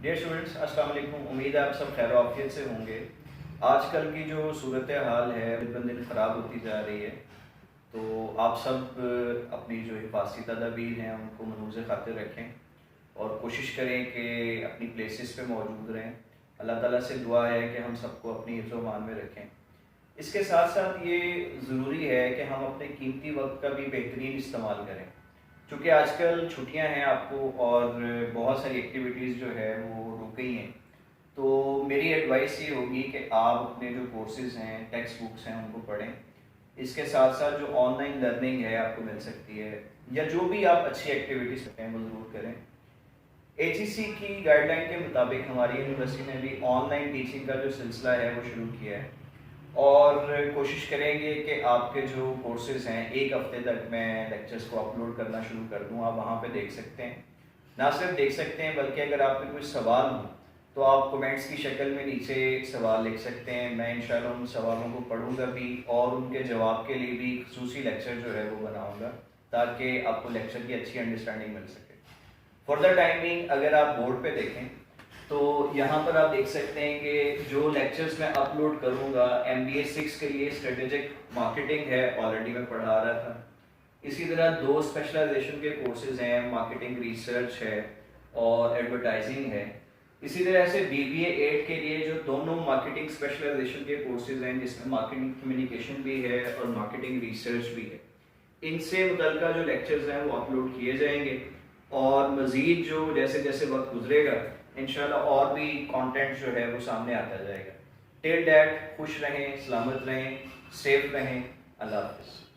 Dear students, अस्सलाम वालेकुम। उम्मीद है आप सब खैर आफियत से होंगे। आजकल की जो सूरत हाल है दिन ब दिन ख़राब होती जा रही है, तो आप सब अपनी जो हिफाजती तदाबीर हैं उनको मनूज़ खातिर रखें और कोशिश करें कि अपनी प्लेसेस पे मौजूद रहें। अल्लाह ताला से दुआ है कि हम सबको अपनी हिफ्ज़-ओ-मान में रखें। इसके साथ साथ ये ज़रूरी है कि हम अपने कीमती वक्त का भी बेहतरीन इस्तेमाल करें, क्योंकि आजकल छुट्टियां हैं आपको और बहुत सारी एक्टिविटीज़ जो है वो रुक गई हैं। तो मेरी एडवाइस ये होगी कि आप अपने जो कोर्सेज़ हैं, टेक्स्ट बुक्स हैं, उनको पढ़ें। इसके साथ साथ जो ऑनलाइन लर्निंग है आपको मिल सकती है, या जो भी आप अच्छी एक्टिविटीज़ करते हैं वो ज़रूर करें। एचईसी की गाइडलाइन के मुताबिक हमारी यूनिवर्सिटी ने भी ऑनलाइन टीचिंग का जो सिलसिला है वो शुरू किया है, और कोशिश करेंगे कि आपके जो कोर्सेज़ हैं एक हफ़्ते तक मैं लेक्चर्स को अपलोड करना शुरू कर दूँ। आप वहाँ पे देख सकते हैं, ना सिर्फ देख सकते हैं बल्कि अगर आपके कोई सवाल हो तो आप कमेंट्स की शक्ल में नीचे सवाल लिख सकते हैं। मैं इंशाल्लाह उन सवालों को पढ़ूंगा भी और उनके जवाब के लिए भी खसूसी लेक्चर जो है वो बनाऊंगा, ताकि आपको लेक्चर की अच्छी अंडरस्टैंडिंग मिल सके। फॉर द टाइमिंग अगर आप बोर्ड पे देखें तो यहाँ पर आप देख सकते हैं कि जो लेक्चर्स मैं अपलोड करूँगा MBA 6 के लिए स्ट्रेटेजिक मार्केटिंग है, ऑलरेडी मैं पढ़ा रहा था। इसी तरह 2 स्पेशलाइजेशन के कोर्सेज हैं, मार्केटिंग रिसर्च है और एडवर्टाइजिंग है। इसी तरह से BBA 8 के लिए जो दोनों मार्केटिंग स्पेशलाइजेशन के कोर्सेज हैं, जिसमें मार्केटिंग कम्युनिकेशन भी है और मार्केटिंग रिसर्च भी है, इनसे मुतल्लिका जो लेक्चर्स हैं वो अपलोड किए जाएंगे। और मज़ीद जो जैसे जैसे वक्त गुजरेगा इंशाल्लाह और भी कंटेंट जो है वो सामने आता जाएगा। टिल डैट खुश रहें, सलामत रहें, सेफ रहें। अल्लाह हाफ़िज़।